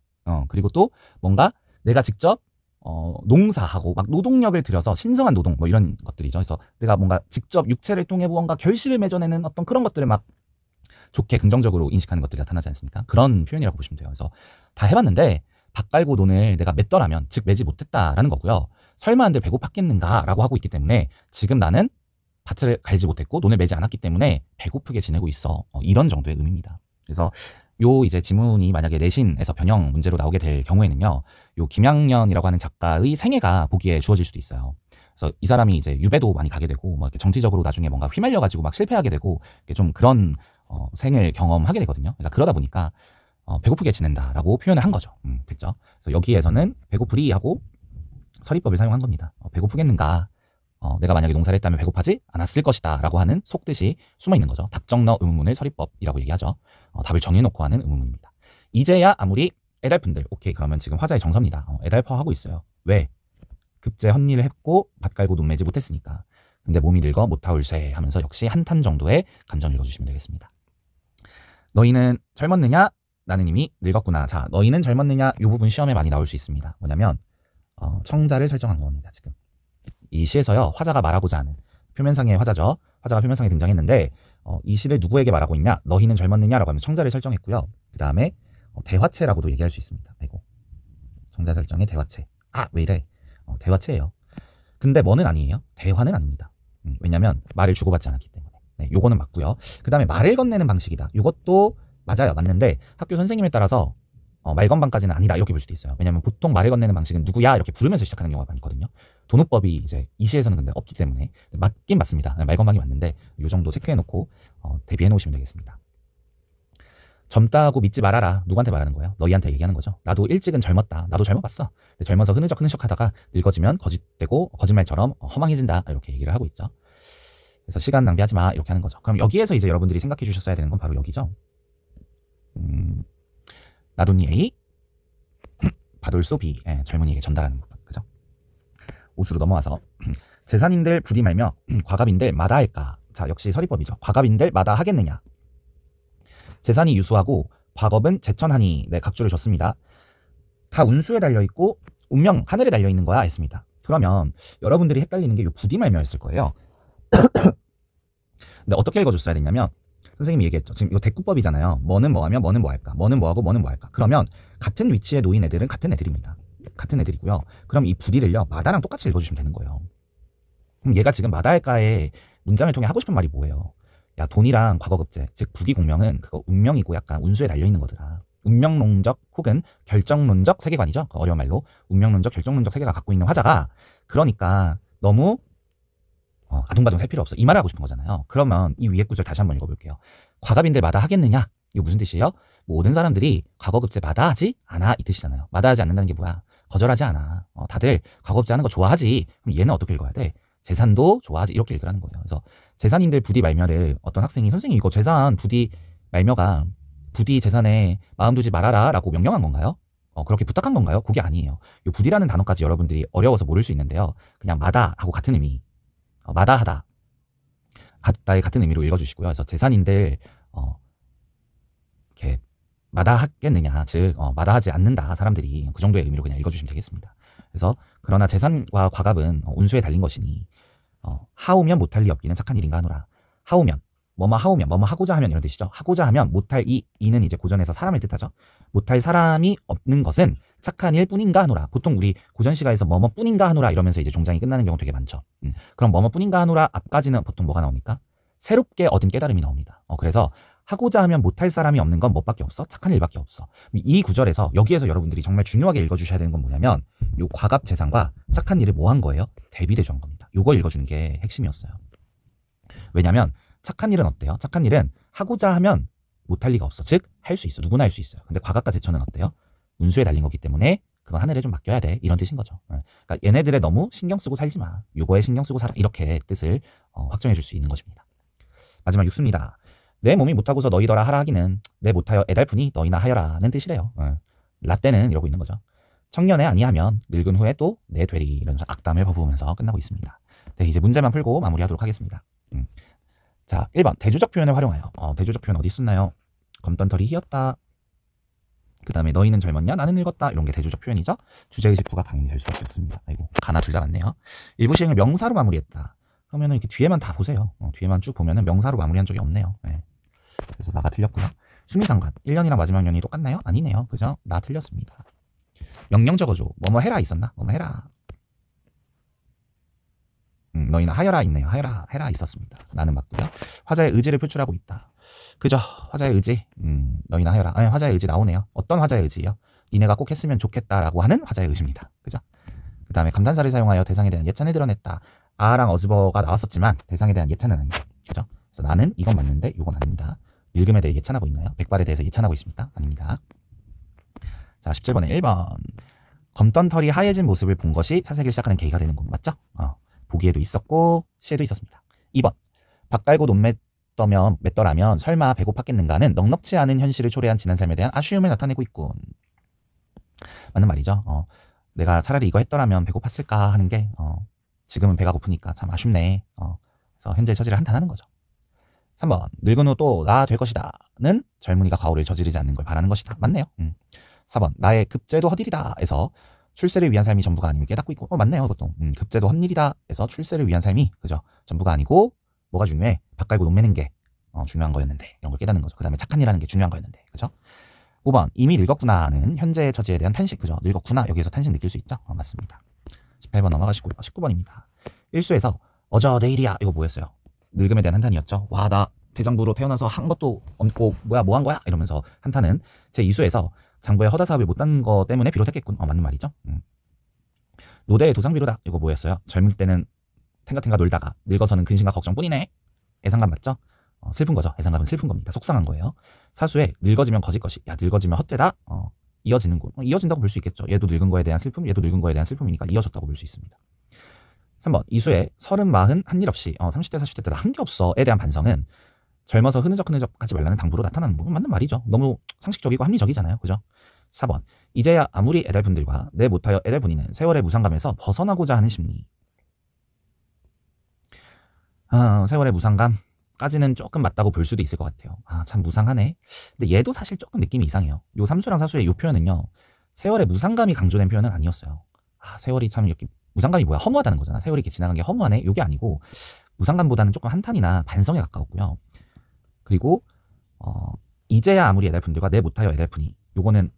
그리고 또 뭔가 내가 직접 농사하고 막 노동력을 들여서 신성한 노동 뭐 이런 것들이죠. 그래서 내가 뭔가 직접 육체를 통해 무언가 결실을 맺어내는 어떤 그런 것들을 막 좋게 긍정적으로 인식하는 것들이 나타나지 않습니까? 그런 표현이라고 보시면 돼요. 그래서 다 해봤는데 밭 갈고 논을 내가 맸더라면 즉 매지 못했다라는 거고요. 설마 한들 배고팠겠는가라고 하고 있기 때문에 지금 나는 밭을 갈지 못했고 논을 매지 않았기 때문에 배고프게 지내고 있어. 이런 정도의 의미입니다. 그래서 요 이제 지문이 만약에 내신에서 변형 문제로 나오게 될 경우에는요, 요 김양년이라고 하는 작가의 생애가 보기에 주어질 수도 있어요. 그래서 이 사람이 이제 유배도 많이 가게 되고, 막 이렇게 정치적으로 나중에 뭔가 휘말려가지고 막 실패하게 되고, 좀 그런 생을 경험하게 되거든요. 그러니까 그러다 보니까 배고프게 지낸다라고 표현을 한 거죠. 됐죠? 그래서 여기에서는 배고프리 하고 서리법을 사용한 겁니다. 배고프겠는가? 내가 만약에 농사를 했다면 배고파지 않았을 것이다 라고 하는 속뜻이 숨어있는 거죠. 답정너 의문문을 서리법이라고 얘기하죠. 답을 정해놓고 하는 의문문입니다. 이제야 아무리 애달픈들, 오케이, 그러면 지금 화자의 정서입니다. 애달퍼하고 있어요. 왜? 급제 헛일을 했고 밭 갈고 논 매지 못했으니까. 근데 몸이 늙어 못하울쇠 하면서 역시 한탄 정도의 감정을 읽어주시면 되겠습니다. 너희는 젊었느냐? 나는 이미 늙었구나. 자, 너희는 젊었느냐? 이 부분 시험에 많이 나올 수 있습니다. 뭐냐면 청자를 설정한 겁니다. 지금 이 시에서요, 화자가 말하고자 하는 표면상의 화자죠. 화자가 표면상에 등장했는데 이 시를 누구에게 말하고 있냐? 너희는 젊었느냐라고 하면 청자를 설정했고요. 그 다음에 대화체라고도 얘기할 수 있습니다. 아이고, 청자 설정의 대화체. 아, 왜 이래? 대화체예요. 근데 뭐는 아니에요. 대화는 아닙니다. 왜냐면 말을 주고받지 않았기 때문에. 네, 요거는 맞고요. 그 다음에 말을 건네는 방식이다. 요것도 맞아요. 맞는데 학교 선생님에 따라서 말건반까지는 아니다 이렇게 볼 수도 있어요. 왜냐면 보통 말을 건네는 방식은 누구야 이렇게 부르면서 시작하는 경우가 많거든요. 도누법이 이제 이 시에서는 근데 없기 때문에 맞긴 맞습니다. 말건반이 맞는데 요 정도 체크해놓고 대비해 놓으시면 되겠습니다. 젊다고 믿지 말아라. 누구한테 말하는 거예요? 너희한테 얘기하는 거죠. 나도 일찍은 젊었다. 나도 젊어봤어. 근데 젊어서 흐느적 하다가 늙어지면 거짓되고 거짓말처럼 허망해진다 이렇게 얘기를 하고 있죠. 그래서 시간 낭비하지 마 이렇게 하는 거죠. 그럼 여기에서 이제 여러분들이 생각해 주셨어야 되는 건 바로 여기죠. 나돈니 A 바돌소 B, 젊은이에게 전달하는 부분, 그죠? 오수로 넘어와서 재산인들 부디 말며 과갑인들 마다할까. 자, 역시 서리법이죠. 과갑인들 마다하겠느냐. 재산이 유수하고 과겁은 제천하니. 네, 각주를 줬습니다. 다 운수에 달려있고 운명 하늘에 달려있는 거야 했습니다. 그러면 여러분들이 헷갈리는 게 요 부디 말며였을 거예요. 근데 어떻게 읽어줬어야 됐냐면 선생님이 얘기했죠. 지금 이거 대꾸법이잖아요. 뭐는 뭐하며 뭐는 뭐할까. 뭐는 뭐하고 뭐는 뭐할까. 그러면 같은 위치에 놓인 애들은 같은 애들입니다. 같은 애들이고요. 그럼 이 부디를요, 마다랑 똑같이 읽어주시면 되는 거예요. 그럼 얘가 지금 마다할까의 문장을 통해 하고 싶은 말이 뭐예요? 야, 돈이랑 과거급제, 즉 부기공명은 그거 운명이고 약간 운수에 달려있는 거더라. 운명론적 혹은 결정론적 세계관이죠. 그 어려운 말로 운명론적 결정론적 세계가 갖고 있는 화자가, 그러니까 너무 아둥바둥 살 필요 없어. 이 말을 하고 싶은 거잖아요. 그러면 이 위에 구절 다시 한번 읽어볼게요. 과갑인들 마다하겠느냐? 이거 무슨 뜻이에요? 모든 사람들이 과거급제 마다하지 않아 이 뜻이잖아요. 마다하지 않는다는 게 뭐야? 거절하지 않아. 다들 과거급제 하는 거 좋아하지. 그럼 얘는 어떻게 읽어야 돼? 재산도 좋아하지. 이렇게 읽으라는 거예요. 그래서 재산인들 부디 말며를 어떤 학생이 선생님 이거 재산 부디 말며가 부디 재산에 마음 두지 말아라 라고 명령한 건가요? 그렇게 부탁한 건가요? 그게 아니에요. 이 부디라는 단어까지 여러분들이 어려워서 모를 수 있는데요. 그냥 마다하고 같은 의미. 마다하다. 하다의 같은 의미로 읽어주시고요. 그래서 재산인들 이렇게 마다하겠느냐, 즉 마다하지 않는다 사람들이, 그 정도의 의미로 그냥 읽어주시면 되겠습니다. 그래서 그러나 재산과 과갑은 운수에 달린 것이니 하오면 못할 리 없기는 착한 일인가 하노라. 하오면 뭐뭐 하오면 뭐뭐 하고자 하면 이런 뜻이죠. 하고자 하면 못할 이는 이제 고전에서 사람을 뜻하죠. 못할 사람이 없는 것은 착한 일 뿐인가 하노라. 보통 우리 고전시가에서 뭐뭐 뿐인가 하노라 이러면서 이제 종장이 끝나는 경우 되게 많죠. 그럼 뭐뭐 뿐인가 하노라 앞까지는 보통 뭐가 나옵니까? 새롭게 얻은 깨달음이 나옵니다. 그래서 하고자 하면 못할 사람이 없는 건 뭐밖에 없어? 착한 일밖에 없어. 이 구절에서 여기에서 여러분들이 정말 중요하게 읽어주셔야 되는 건 뭐냐면 요 과갑 재산과 착한 일을 뭐 한 거예요? 대비대조한 겁니다. 요거 읽어주는 게 핵심이었어요. 왜냐면 착한 일은 어때요? 착한 일은 하고자 하면 못할 리가 없어. 즉 할 수 있어. 누구나 할 수 있어요. 근데 과갑과 제천은 어때요? 운수에 달린 거기 때문에 그건 하늘에 좀 맡겨야 돼. 이런 뜻인 거죠. 그러니까 얘네들에 너무 신경 쓰고 살지 마. 요거에 신경 쓰고 살아. 이렇게 뜻을 확정해 줄 수 있는 것입니다. 마지막 6수입니다. 내 몸이 못하고서 너희더라 하라 하기는 내 못하여 애달프니 너희나 하여라는 뜻이래요. 라떼는 이러고 있는 거죠. 청년에 아니하면 늙은 후에 또 내 되리. 이런 악담을 퍼부으면서 끝나고 있습니다. 네, 이제 문제만 풀고 마무리하도록 하겠습니다. 자, 1번 대조적 표현을 활용하여. 대조적 표현 어디 있었나요? 검던털이 휘었다. 그 다음에 너희는 젊었냐? 나는 늙었다. 이런 게 대조적 표현이죠. 주제의식부가 당연히 될 수밖에 없습니다. 아이고, 가나 둘 다 같네요. 일부 시행을 명사로 마무리했다. 그러면은 이렇게 뒤에만 다 보세요. 뒤에만 쭉 보면은 명사로 마무리한 적이 없네요. 네. 그래서 나가 틀렸고요. 수미상관 1년이랑 마지막 년이 똑같나요? 아니네요. 그죠? 나 틀렸습니다. 명령 적어줘. 뭐뭐 해라 있었나? 뭐뭐 해라. 너희는 하여라 있네요. 하여라 해라 있었습니다. 나는 맞고요. 화자의 의지를 표출하고 있다. 그죠? 화자의 의지. 너희는 하여라. 아니, 화자의 의지 나오네요. 어떤 화자의 의지요? 니네가 꼭 했으면 좋겠다라고 하는 화자의 의지입니다. 그죠? 그 다음에 감탄사를 사용하여 대상에 대한 예찬을 드러냈다. 아랑 어즈버가 나왔었지만 대상에 대한 예찬은 아니죠. 그죠? 그래서 나는 이건 맞는데 이건 아닙니다. 늙음에 대해 예찬하고 있나요? 백발에 대해서 예찬하고 있습니다. 아닙니다. 자, 17번에 1번. 검던 털이 하얘진 모습을 본 것이 사색을 시작하는 계기가 되는군. 맞죠? 보기에도 있었고 시에도 있었습니다. 2번. 밥 깔고 논 맺더라면 설마 배고팠겠는가는 넉넉지 않은 현실을 초래한 지난 삶에 대한 아쉬움을 나타내고 있군. 맞는 말이죠. 내가 차라리 이거 했더라면 배고팠을까 하는 게 지금은 배가 고프니까 참 아쉽네. 그래서 현재의 처지를 한탄하는 거죠. 3번. 늙은 후 또 나 될 것이다 는 젊은이가 과오를 저지르지 않는 걸 바라는 것이다. 맞네요. 4번. 나의 급제도 헛일이다 에서 출세를 위한 삶이 전부가 아님을 깨닫고 있고. 맞네요. 그것도. 급제도 헛일이다 에서 출세를 위한 삶이 그죠? 전부가 아니고 뭐가 중요해? 밥 깔고 논 매는 게 중요한 거였는데 이런 걸 깨닫는 거죠. 그 다음에 착한 일하는 게 중요한 거였는데 그죠? 5번. 이미 늙었구나는 현재의 처지에 대한 탄식. 그죠? 늙었구나. 여기에서 탄식 느낄 수 있죠? 맞습니다. 18번 넘어가시고요. 19번입니다. 일수에서 어저 내일이야. 이거 뭐였어요? 늙음에 대한 한탄이었죠. 와, 나 대장부로 태어나서 한 것도 없고 뭐야 뭐 한 거야? 이러면서 한탄은 제2수에서 장부의 허다 사업을 못한 거 때문에 비롯했겠군. 맞는 말이죠. 노대의 도상비로다. 이거 뭐였어요? 젊을 때는 탱가탱가 놀다가 늙어서는 근심과 걱정뿐이네. 애상감 맞죠? 슬픈 거죠. 애상감은 슬픈 겁니다. 속상한 거예요. 사수에 늙어지면 거짓 것이. 야, 늙어지면 헛되다. 이어지는군. 이어진다고 볼 수 있겠죠. 얘도 늙은 거에 대한 슬픔, 얘도 늙은 거에 대한 슬픔이니까 이어졌다고 볼 수 있습니다. 3번. 이수에 30, 40 한 일 없이 30대, 40대 때 나 한 게 없어에 대한 반성은 젊어서 흐느적 하지 말라는 당부로 나타나는 거. 맞는 말이죠. 너무 상식적이고 합리적이잖아요. 그죠? 4번. 이제야 아무리 애달분들과 내 못하여 애달분이는 세월의 무상감에서 벗어나고자 하는 심리. 세월의 무상감까지는 조금 맞다고 볼 수도 있을 것 같아요. 참 무상하네. 근데 얘도 사실 조금 느낌이 이상해요. 요 삼수랑 사수의 요 표현은요. 세월의 무상감이 강조된 표현은 아니었어요. 세월이 참 이렇게 무상감이 뭐야? 허무하다는 거잖아. 세월이 이렇게 지나간 게 허무하네? 요게 아니고 무상감보다는 조금 한탄이나 반성에 가까웠고요. 그리고 이제야 아무리 애달분들과 내 못하여 애달프니 요거는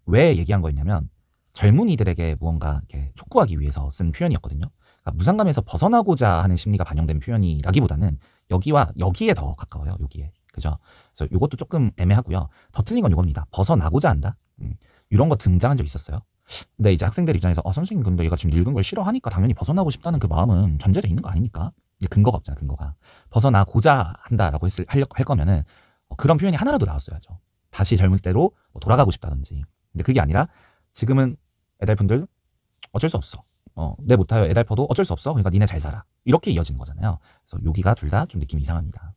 왜 얘기한 거였냐면 젊은이들에게 무언가 이렇게 촉구하기 위해서 쓴 표현이었거든요. 그러니까 무상감에서 벗어나고자 하는 심리가 반영된 표현이라기보다는 여기에 더 가까워요. 여기에. 그죠? 그래서 요것도 조금 애매하고요. 더 틀린 건 요겁니다. 벗어나고자 한다. 이런 거 등장한 적 있었어요. 근데 이제 학생들 입장에서 선생님 근데 얘가 지금 늙은 걸 싫어하니까 당연히 벗어나고 싶다는 그 마음은 전제돼 있는 거 아닙니까? 근거가 없잖아. 근거가. 벗어나고자 한다라고 할 거면은 그런 표현이 하나라도 나왔어야죠. 다시 젊을 때로 돌아가고 싶다든지. 근데 그게 아니라 지금은 애달분들 어쩔 수 없어. 내 못하여 애달퍼도 어쩔 수 없어. 그러니까 니네 잘 살아. 이렇게 이어지는 거잖아요. 그래서 여기가 둘 다 좀 느낌이 이상합니다.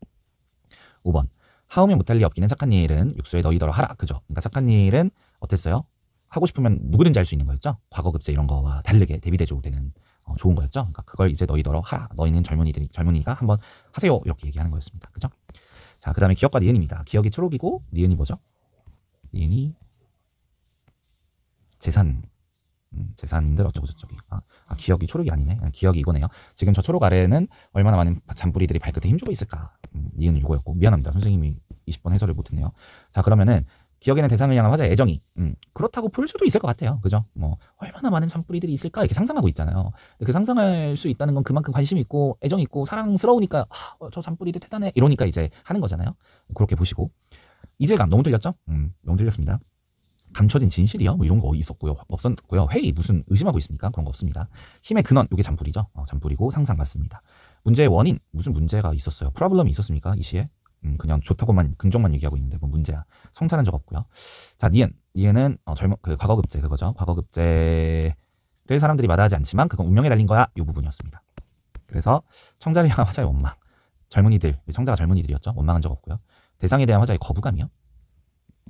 5번. 하오면 못할 리 없기는 착한 일은 육수에 너희더러 하라. 그죠? 그러니까 착한 일은 어땠어요? 하고 싶으면 누구든지 할 수 있는 거였죠. 과거급제 이런 거와 다르게 대비대조 되는 좋은 거였죠. 그러니까 그걸 이제 너희더러 하라. 너희는 젊은이가 한번 하세요. 이렇게 얘기하는 거였습니다. 그죠? 자, 그 다음에 기억과 니은입니다. 기억이 초록이고 니은이 뭐죠? 니은이 재산인들 어쩌고저쩌고. 기억이 초록이 아니네. 기억이 이거네요. 지금 저 초록 아래에는 얼마나 많은 잔뿌리들이 발끝에 힘주고 있을까. 니은은 이거였고. 미안합니다. 선생님이 20번 해설을 못했네요. 자, 그러면은 기억에는 대상을 향한 화자의 애정이 그렇다고 볼 수도 있을 것 같아요. 그죠? 얼마나 많은 잔뿌리들이 있을까 이렇게 상상하고 있잖아요. 그 상상할 수 있다는 건 그만큼 관심 있고 애정 있고 사랑스러우니까 저 잔뿌리들 대단해 이러니까 이제 하는 거잖아요. 그렇게 보시고 이질감 너무 틀렸죠? 너무 틀렸습니다. 감춰진 진실이요? 뭐 이런 거 있었고요. 없었고요. 회의 무슨 의심하고 있습니까? 그런 거 없습니다. 힘의 근원 이게 잔뿌리죠. 잔뿌리고 상상 맞습니다. 문제의 원인 무슨 문제가 있었어요? 프로블럼이 있었습니까? 이 시에? 그냥 좋다고만 긍정만 얘기하고 있는데 뭐 문제야. 성찰한 적 없고요. 자, 니은은 과거급제 그거죠. 과거급제를 사람들이 마다하지 않지만 그건 운명에 달린 거야. 이 부분이었습니다. 그래서 청자를 향한 화자의 원망. 청자가 젊은이들이었죠. 원망한 적 없고요. 대상에 대한 화자의 거부감이요.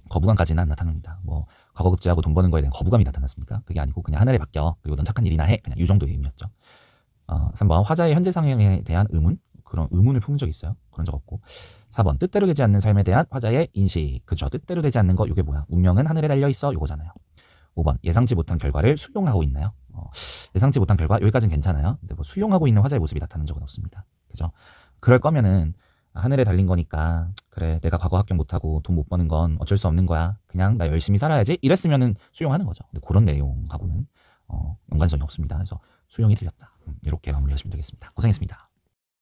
거부감까지는 안 나타납니다. 뭐 과거급제하고 돈 버는 거에 대한 거부감이 나타났습니까? 그게 아니고 그냥 하늘에 맡겨. 그리고 넌 착한 일이나 해. 그냥 이 정도의 의미였죠. 3번 화자의 현재 상황에 대한 의문. 그런 의문을 품은 적 있어요? 그런 적 없고. 4번 뜻대로 되지 않는 삶에 대한 화자의 인식. 그죠? 뜻대로 되지 않는 거 이게 뭐야? 운명은 하늘에 달려 있어 요거잖아요. 5번 예상치 못한 결과를 수용하고 있나요? 예상치 못한 결과 여기까지는 괜찮아요. 근데 뭐 수용하고 있는 화자의 모습이 나타나는 적은 없습니다. 그죠? 그럴 거면은 하늘에 달린 거니까 그래 내가 과거 합격 못하고 돈 못 버는 건 어쩔 수 없는 거야. 그냥 나 열심히 살아야지. 이랬으면은 수용하는 거죠. 근데 그런 내용하고는 연관성이 없습니다. 그래서 수용이 틀렸다. 이렇게 마무리하시면 되겠습니다. 고생했습니다.